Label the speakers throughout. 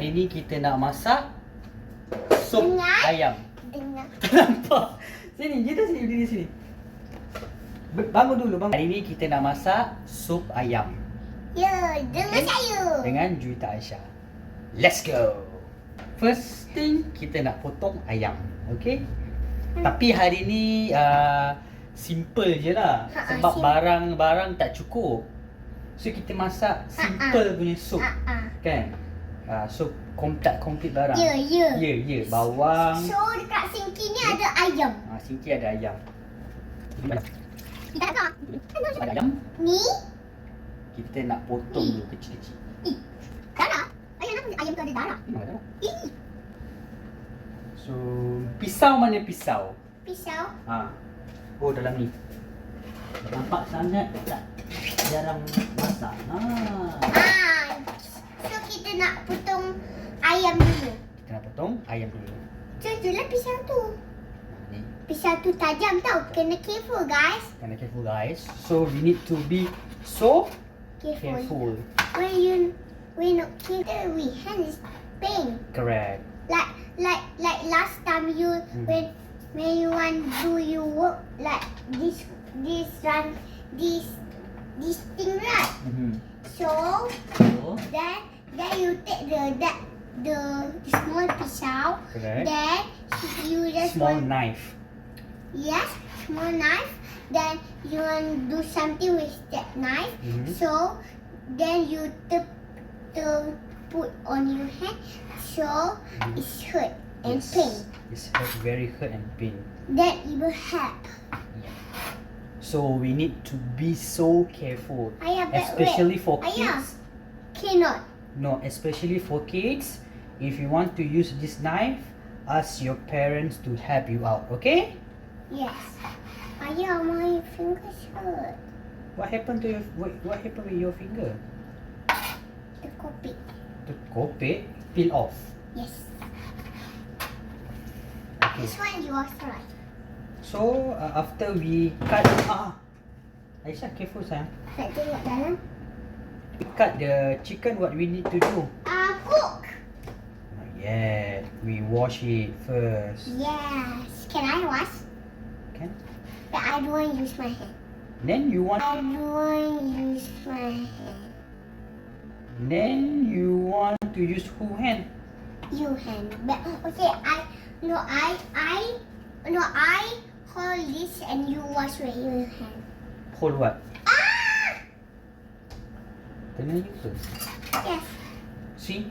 Speaker 1: Hari ni kita nak masak sup ayam.
Speaker 2: Dengar.
Speaker 1: Tak nampak. Sini, kita sini, berdiri sini. Bangun dulu, bangun. Hari ni kita nak masak sup ayam.
Speaker 2: Ya, dengan saya.
Speaker 1: Dengan juwita Aisyah. Let's go. First thing, kita nak potong ayam. Okay? Tapi hari ni simple je lah. Sebab barang-barang tak cukup. So kita masak simple punya sup. Kan? So komplit barang.
Speaker 2: Ya.
Speaker 1: Ya. Bawang.
Speaker 2: So dekat sinki ni ada ayam.
Speaker 1: Sinki ada ayam.
Speaker 2: Kita nak
Speaker 1: Ada ayam.
Speaker 2: ni.
Speaker 1: Kita nak potong dulu kecil-kecil.
Speaker 2: Darah? Ayam tu ada darah.
Speaker 1: So pisau mana pisau?
Speaker 2: Pisau.
Speaker 1: Oh, dalam ni. Nampak sangat tak? Jarang masak.
Speaker 2: So kita nak potong ayam dulu.
Speaker 1: Kita nak potong ayam dulu.
Speaker 2: Itulah pisau tu.
Speaker 1: Ni.
Speaker 2: Pisau tu tajam tau. Kena careful guys.
Speaker 1: Kena careful guys. So we need to be so
Speaker 2: Careful.
Speaker 1: careful.
Speaker 2: When not careful, we hand is pain.
Speaker 1: Correct.
Speaker 2: Like last time you when you want do your work like this thing right. So then you take the small pisau.
Speaker 1: Correct.
Speaker 2: Then you just
Speaker 1: Small knife.
Speaker 2: Yes, small knife. Then you want to do something with that knife. So then you put on your hand. So it's hurt and pain.
Speaker 1: It's very hurt and pain.
Speaker 2: That it will help.
Speaker 1: Yeah. So we need to be so careful,
Speaker 2: Ayah, but
Speaker 1: especially
Speaker 2: wait.
Speaker 1: for
Speaker 2: Ayah.
Speaker 1: kids.
Speaker 2: Cannot.
Speaker 1: No, especially for kids. If you want to use this knife, ask your parents to help you out. Okay?
Speaker 2: Yes. Ayah, my fingers hurt.
Speaker 1: What happened to your What happened with your finger?
Speaker 2: The copy.
Speaker 1: The kopek peel off.
Speaker 2: Yes.
Speaker 1: Okay.
Speaker 2: This one yours right.
Speaker 1: So after we cut, Aisyah, careful sayang.
Speaker 2: Nak tengok dalam.
Speaker 1: We cut the chicken. What we need to do?
Speaker 2: Cook.
Speaker 1: Not yet. We wash it first.
Speaker 2: Yes. Can I wash?
Speaker 1: Can?
Speaker 2: But I don't want to use my hand.
Speaker 1: Then you want.
Speaker 2: I don't want to use my hand.
Speaker 1: Then you want to use who hand?
Speaker 2: You hand. But okay, I hold this and you wash with your hand.
Speaker 1: Hold what? Kena you first.
Speaker 2: Yes.
Speaker 1: See?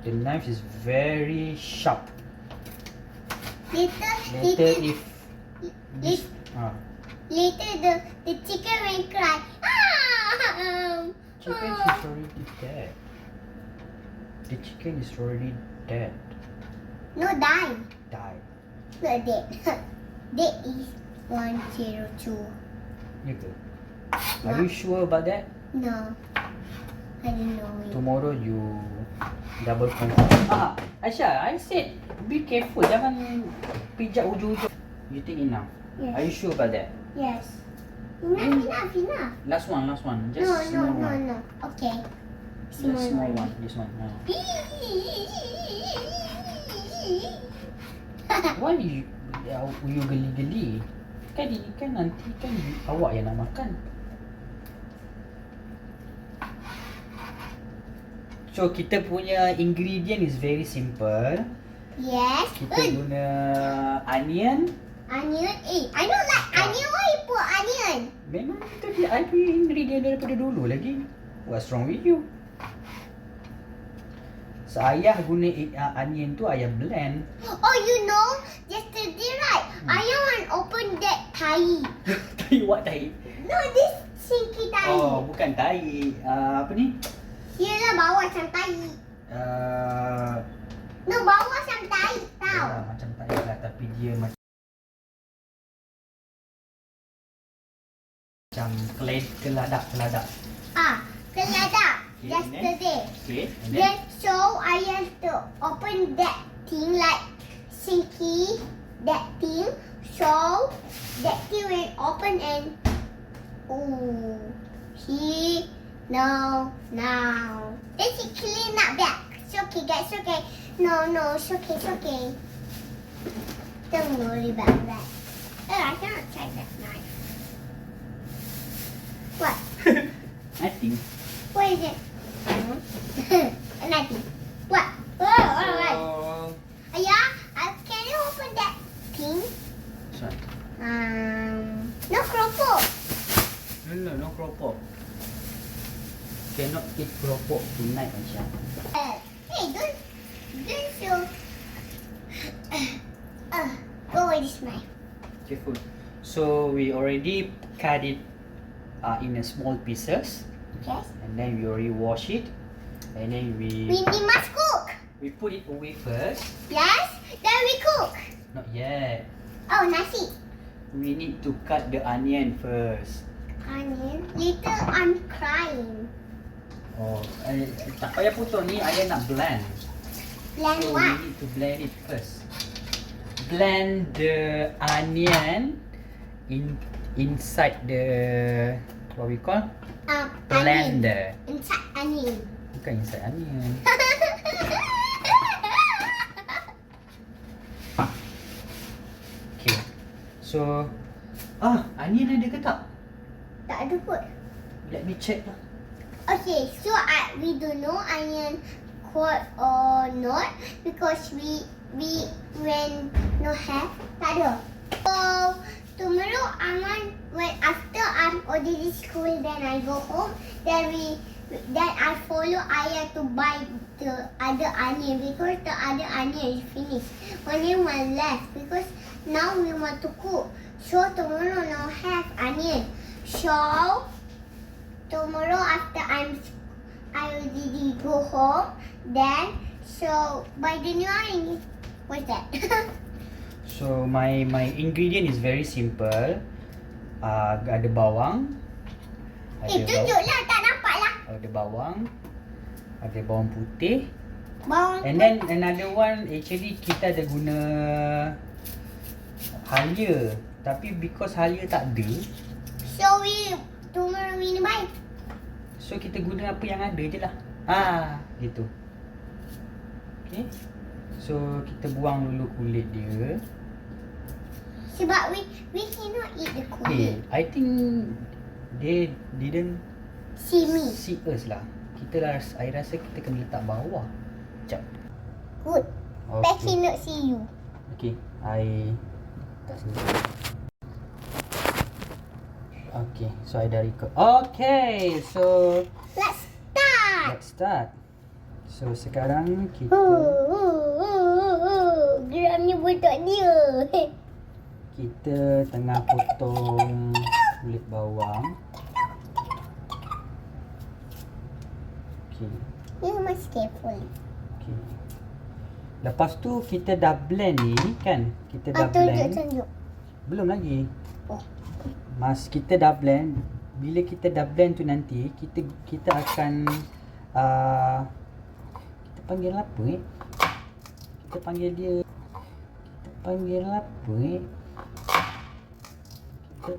Speaker 1: The knife is very sharp.
Speaker 2: Later the chicken will cry.
Speaker 1: Chicken is already dead. The chicken is already dead.
Speaker 2: No, die.
Speaker 1: Died.
Speaker 2: Not dead. Dead is 102.
Speaker 1: You good? Are you sure about that?
Speaker 2: No. I don't know it.
Speaker 1: Tomorrow you double confirm. Aisyah, I said be careful. Jangan pijak ujung-ujung. You think enough?
Speaker 2: Yes.
Speaker 1: Are you sure about that?
Speaker 2: Yes. Enough.
Speaker 1: Last one. Just small one.
Speaker 2: No. Okay.
Speaker 1: Just small one. This one. No. Why you geli-geli? Kan ini kan nanti kan awak yang nak makan. So kita punya ingredient is very simple.
Speaker 2: Yes.
Speaker 1: Kita guna onion.
Speaker 2: Onion. I don't like onion. Why you put onion?
Speaker 1: Memang itu dia I punya ingredient daripada dulu lagi. What's wrong with you? So ayah guna onion tu ayah blend.
Speaker 2: Oh, you know, yesterday right, ayah want open that tahi.
Speaker 1: Tahi what tahi?
Speaker 2: No, this sinky tahi.
Speaker 1: Oh, bukan tahi. Apa ni?
Speaker 2: Yelah, bawa macam tahi. No, bawa macam tahi tau.
Speaker 1: Ya, macam tahi lah, tapi dia macam keladak.
Speaker 2: Keladak.
Speaker 1: Okay,
Speaker 2: Yesterday.
Speaker 1: Okay, and then?
Speaker 2: Then so I have to open that thing like sinky, that thing. So that thing will open and see now. Then she clean up back. It's okay, guys. It's okay. No, it's okay. It's okay. Don't worry about that. Oh, I cannot try that knife. What?
Speaker 1: Nothing.
Speaker 2: What is it? Nothing. What? What? Yeah, can you open that thing?
Speaker 1: Sorry.
Speaker 2: No keropok.
Speaker 1: No keropok. Cannot eat keropok tonight, Aisyah.
Speaker 2: Hey, don't show. Go with this knife.
Speaker 1: Careful. So we already cut it in a small pieces,
Speaker 2: Yes.
Speaker 1: and then we already wash it, and then
Speaker 2: We must cook.
Speaker 1: we put it away first.
Speaker 2: Yes. Then we cook.
Speaker 1: Not yet.
Speaker 2: Oh, nasi.
Speaker 1: We need to cut the onion first.
Speaker 2: Onion. Later, I'm crying.
Speaker 1: Oh, tak payah potong ni, ayah nak blend.
Speaker 2: Blend
Speaker 1: So
Speaker 2: what?
Speaker 1: we need to blend it first. Blend the onion inside the what we call
Speaker 2: Onion.
Speaker 1: blender.
Speaker 2: Inside onion.
Speaker 1: Bukan inside onion. Okay. So onion ada ke tak?
Speaker 2: Tak ada kot.
Speaker 1: Let me check lah.
Speaker 2: Okay, so we don't know onion cold or not because we when no have tak ada. So tomorrow when after I'm already school then I go home then I follow Ayah to buy the other onion because the other onion is finished. Only one left because now we want to cook. So tomorrow no have onion. So tomorrow after I already go home, then so by the new onion, what's that?
Speaker 1: So my ingredient is very simple. Ada bawang.
Speaker 2: Tunjuklah, tak nampak lah.
Speaker 1: Ada bawang. Ada bawang putih.
Speaker 2: Bawang.
Speaker 1: And then another one actually kita ada guna halia. Tapi because halia tak ada,
Speaker 2: So tomorrow we buy.
Speaker 1: so kita guna apa yang ada je lah. Gitu. Okay. So kita buang dulu kulit dia.
Speaker 2: Sebab we cannot eat the
Speaker 1: Okay,
Speaker 2: kulit.
Speaker 1: I think they didn't
Speaker 2: See me.
Speaker 1: see us lah. I rasa kita kena letak bawah. Sekejap.
Speaker 2: Good. They
Speaker 1: Okay.
Speaker 2: cannot see you.
Speaker 1: Okay, I tak sini. Okay, so I dah record. Okay, so
Speaker 2: Let's start.
Speaker 1: let's start. So sekarang kita
Speaker 2: Geramnya budak dia.
Speaker 1: kita tengah potong kulit bawang. Okay,
Speaker 2: You must careful.
Speaker 1: okay. Lepas tu kita dah blend ni kan? Kita dah blend.
Speaker 2: Tunjuk.
Speaker 1: Belum lagi.
Speaker 2: Oh.
Speaker 1: Kita dah blend. Bila kita dah blend tu nanti kita akan kita panggil apa Kita panggil dia Kita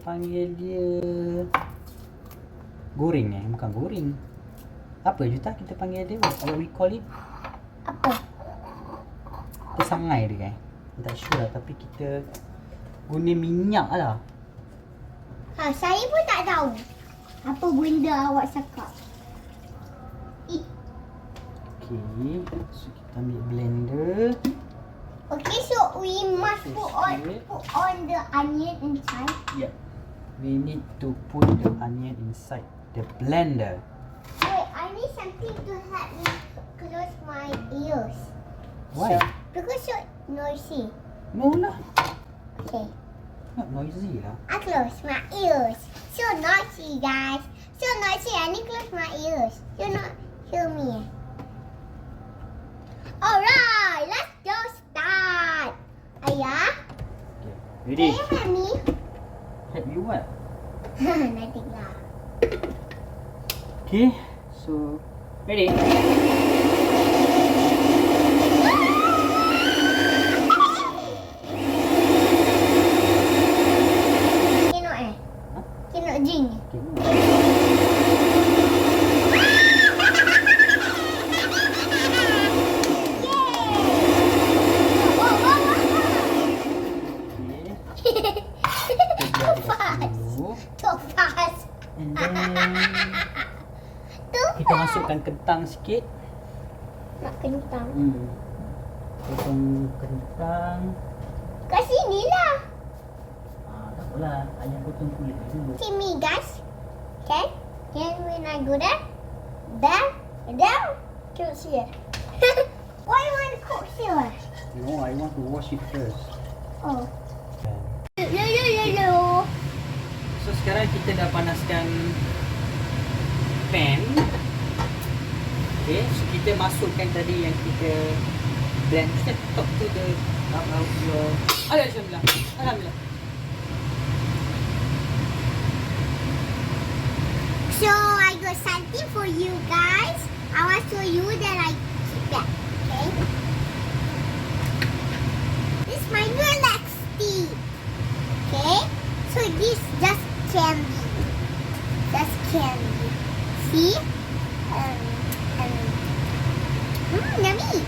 Speaker 1: panggil dia goreng bukan goreng. Apa Juta kita panggil dia? What we call it?
Speaker 2: Apa?
Speaker 1: Pesangai dia kan? Saya tak sure lah, tapi kita guna minyak lah.
Speaker 2: Saya pun tak tahu. Apa benda awak cakap?
Speaker 1: Okay, so kita ambil blender.
Speaker 2: Okay, so we must put on the onion inside.
Speaker 1: Yeah, we need to put the onion inside the blender.
Speaker 2: Wait, I need something to help me close my ears.
Speaker 1: Why?
Speaker 2: Because so noisy.
Speaker 1: No lah,
Speaker 2: Okay,
Speaker 1: not noisy lah.
Speaker 2: I close my ears. So noisy, guys. So noisy. I need to close my ears. You not hear me. Alright, let's go start. Ayah,
Speaker 1: Okay,
Speaker 2: can
Speaker 1: ready?
Speaker 2: you help me?
Speaker 1: Help you what?
Speaker 2: Nothing lah.
Speaker 1: Okay, so ready?
Speaker 2: Cannot Cannot drink.
Speaker 1: Okay. masukkan kentang sikit.
Speaker 2: Nak kentang.
Speaker 1: Potong kentang.
Speaker 2: Kat sini lah.
Speaker 1: Tak apalah, ayam potong kulit dulu.
Speaker 2: See me, guys. Okay? Then when I go there, cannot see it. Why you want to cook here?
Speaker 1: No, I want to wash it first.
Speaker 2: Oh. Yo.
Speaker 1: So sekarang kita dah panaskan pan. Okay, so kita masukkan tadi yang kita blend. Kita talk to the Alhamdulillah.
Speaker 2: So I got something for you guys. I want to show you that I keep that. Okay. This is my relax tea. Okay. So this just candy. Just candy. See? Yummy.